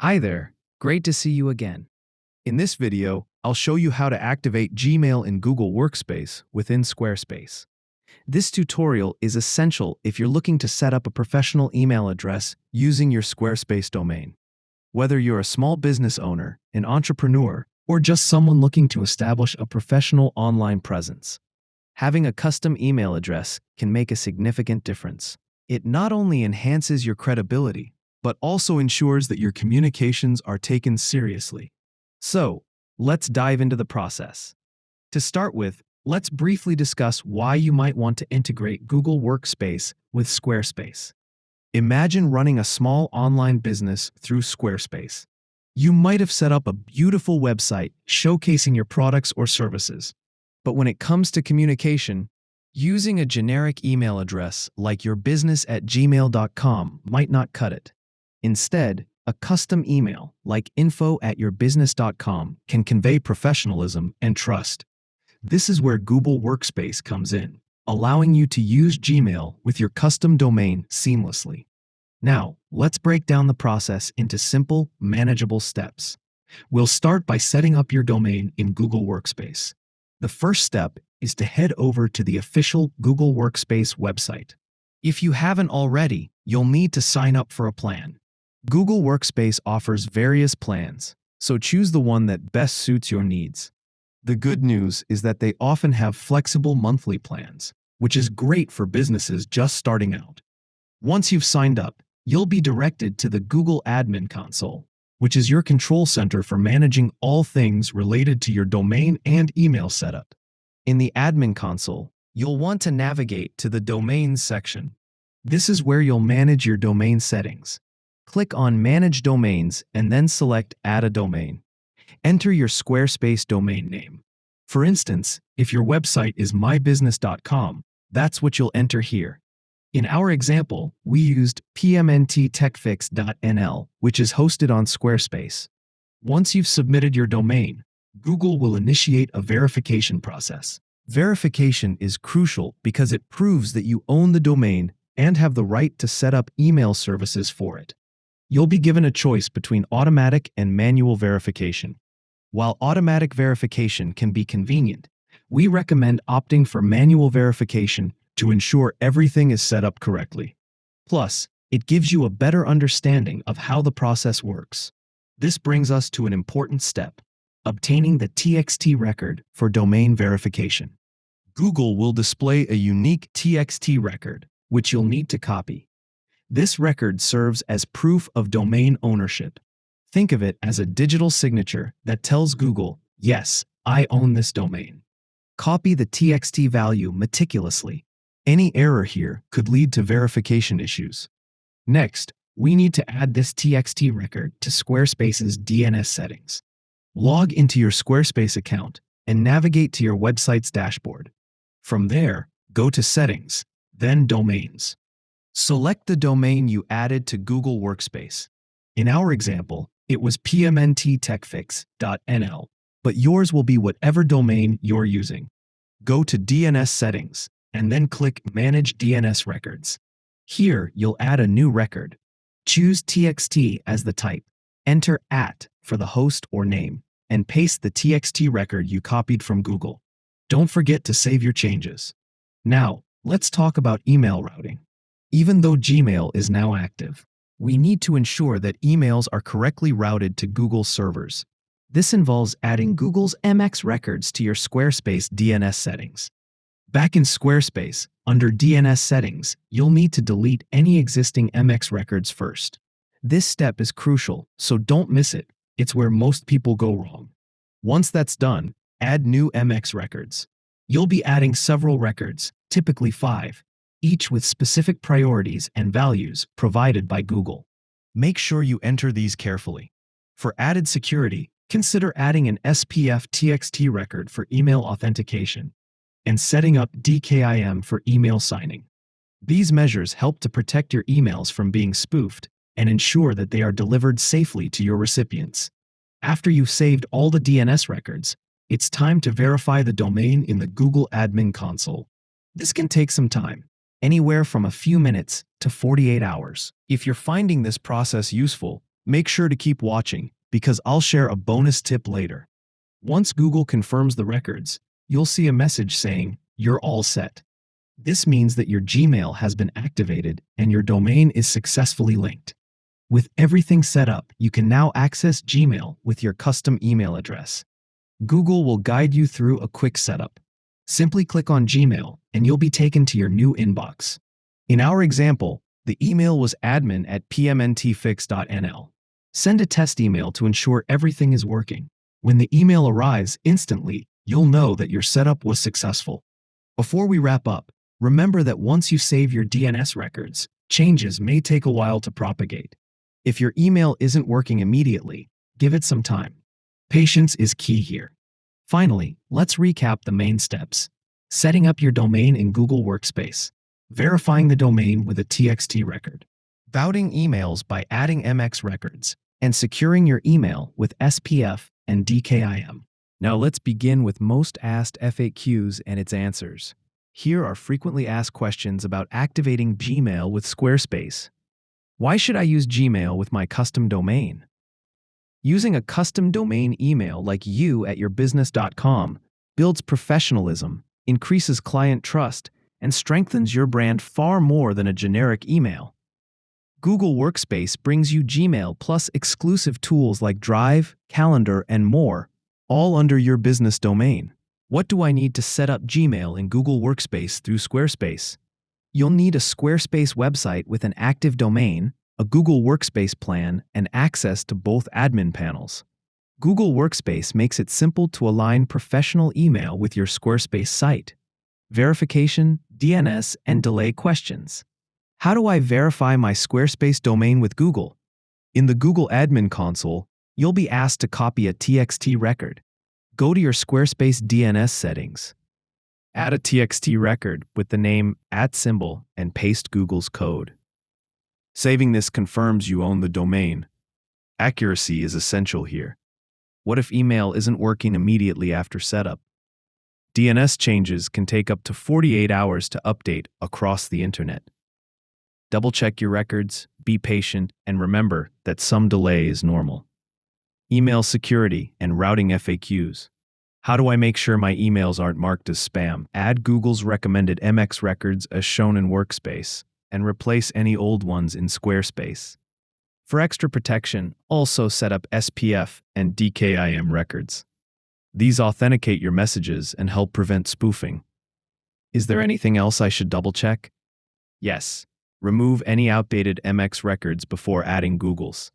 Hi there, great to see you again. In this video, I'll show you how to activate Gmail in Google Workspace within Squarespace. This tutorial is essential if you're looking to set up a professional email address using your Squarespace domain. Whether you're a small business owner, an entrepreneur, or just someone looking to establish a professional online presence, having a custom email address can make a significant difference. It not only enhances your credibility, but also ensures that your communications are taken seriously. So, let's dive into the process. To start with, let's briefly discuss why you might want to integrate Google Workspace with Squarespace. Imagine running a small online business through Squarespace. You might have set up a beautiful website showcasing your products or services. But when it comes to communication, using a generic email address like yourbusiness@gmail.com might not cut it. Instead, a custom email like info@yourbusiness.com can convey professionalism and trust. This is where Google Workspace comes in, allowing you to use Gmail with your custom domain seamlessly. Now, let's break down the process into simple, manageable steps. We'll start by setting up your domain in Google Workspace. The first step is to head over to the official Google Workspace website. If you haven't already, you'll need to sign up for a plan. Google Workspace offers various plans, so choose the one that best suits your needs. The good news is that they often have flexible monthly plans, which is great for businesses just starting out. Once you've signed up, you'll be directed to the Google Admin Console, which is your control center for managing all things related to your domain and email setup. In the Admin Console, you'll want to navigate to the Domains section. This is where you'll manage your domain settings. Click on Manage Domains and then select Add a Domain. Enter your Squarespace domain name. For instance, if your website is mybusiness.com, that's what you'll enter here. In our example, we used pmnttechfix.nl, which is hosted on Squarespace. Once you've submitted your domain, Google will initiate a verification process. Verification is crucial because it proves that you own the domain and have the right to set up email services for it. You'll be given a choice between automatic and manual verification. While automatic verification can be convenient, we recommend opting for manual verification to ensure everything is set up correctly. Plus, it gives you a better understanding of how the process works. This brings us to an important step: obtaining the TXT record for domain verification. Google will display a unique TXT record, which you'll need to copy. This record serves as proof of domain ownership. Think of it as a digital signature that tells Google, yes, I own this domain. Copy the TXT value meticulously. Any error here could lead to verification issues. Next, we need to add this TXT record to Squarespace's DNS settings. Log into your Squarespace account and navigate to your website's dashboard. From there, go to Settings, then Domains. Select the domain you added to Google Workspace. In our example, it was pmnttechfix.nl, but yours will be whatever domain you're using. Go to DNS Settings, and then click Manage DNS Records. Here, you'll add a new record. Choose TXT as the type. Enter @ for the host or name, and paste the TXT record you copied from Google. Don't forget to save your changes. Now, let's talk about email routing. Even though Gmail is now active, we need to ensure that emails are correctly routed to Google servers. This involves adding Google's MX records to your Squarespace DNS settings. Back in Squarespace, under DNS settings, you'll need to delete any existing MX records first. This step is crucial, so don't miss it. It's where most people go wrong. Once that's done, add new MX records. You'll be adding several records, typically 5. Each with specific priorities and values provided by Google. Make sure you enter these carefully. For added security, consider adding an SPF TXT record for email authentication and setting up DKIM for email signing. These measures help to protect your emails from being spoofed and ensure that they are delivered safely to your recipients. After you've saved all the DNS records, it's time to verify the domain in the Google Admin Console. This can take some time, anywhere from a few minutes to 48 hours. If you're finding this process useful, Make sure to keep watching because I'll share a bonus tip later. Once Google confirms the records, you'll see a message saying, "You're all set." This means that your Gmail has been activated and your domain is successfully linked. With everything set up, you can now access Gmail with your custom email address. Google will guide you through a quick setup. Simply click on Gmail and you'll be taken to your new inbox. In our example, the email was admin@pmntfix.nl. Send a test email to ensure everything is working. When the email arrives instantly, you'll know that your setup was successful. Before we wrap up, remember that once you save your DNS records, changes may take a while to propagate. If your email isn't working immediately, give it some time. Patience is key here. Finally, let's recap the main steps. Setting up your domain in Google Workspace. Verifying the domain with a TXT record. Routing emails by adding MX records. And securing your email with SPF and DKIM. Now let's begin with most asked FAQs and its answers. Here are frequently asked questions about activating Gmail with Squarespace. Why should I use Gmail with my custom domain? Using a custom domain email like you@yourbusiness.com builds professionalism, increases client trust, and strengthens your brand far more than a generic email. Google Workspace brings you Gmail plus exclusive tools like Drive, Calendar, and more, all under your business domain. What do I need to set up Gmail in Google Workspace through Squarespace? You'll need a Squarespace website with an active domain, a Google Workspace plan, and access to both admin panels. Google Workspace makes it simple to align professional email with your Squarespace site. Verification, DNS, and delay questions. How do I verify my Squarespace domain with Google? In the Google Admin Console, you'll be asked to copy a TXT record. Go to your Squarespace DNS settings. Add a TXT record with the name @ and paste Google's code. Saving this confirms you own the domain. Accuracy is essential here. What if email isn't working immediately after setup? DNS changes can take up to 48 hours to update across the internet. Double-check your records, be patient, and remember that some delay is normal. Email security and routing FAQs. How do I make sure my emails aren't marked as spam? Add Google's recommended MX records as shown in Workspace, and replace any old ones in Squarespace. For extra protection, also set up SPF and DKIM records. These authenticate your messages and help prevent spoofing. Is there anything else I should double-check? Yes. Remove any outdated MX records before adding Google's.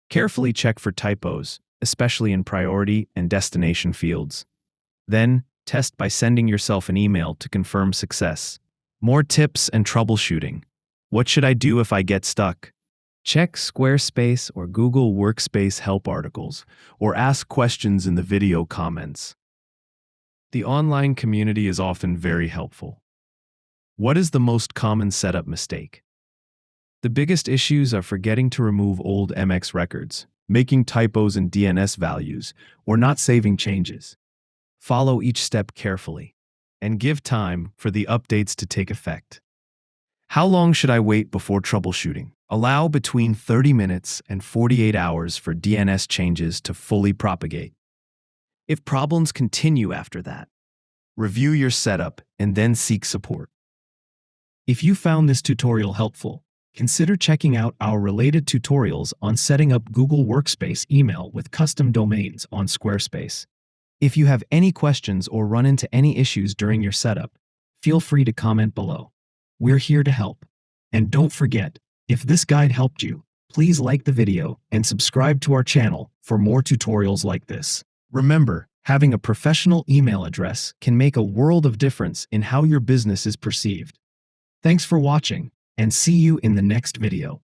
Carefully check for typos, especially in priority and destination fields. Then, test by sending yourself an email to confirm success. More tips and troubleshooting. What should I do if I get stuck? Check Squarespace or Google Workspace help articles, or ask questions in the video comments. The online community is often very helpful. What is the most common setup mistake? The biggest issues are forgetting to remove old MX records, making typos in DNS values, or not saving changes. Follow each step carefully, and give time for the updates to take effect. How long should I wait before troubleshooting? Allow between 30 minutes and 48 hours for DNS changes to fully propagate. If problems continue after that, review your setup and then seek support. If you found this tutorial helpful, consider checking out our related tutorials on setting up Google Workspace email with custom domains on Squarespace. If you have any questions or run into any issues during your setup, feel free to comment below. We're here to help. And don't forget, if this guide helped you, please like the video and subscribe to our channel for more tutorials like this. Remember, having a professional email address can make a world of difference in how your business is perceived. Thanks for watching, and see you in the next video.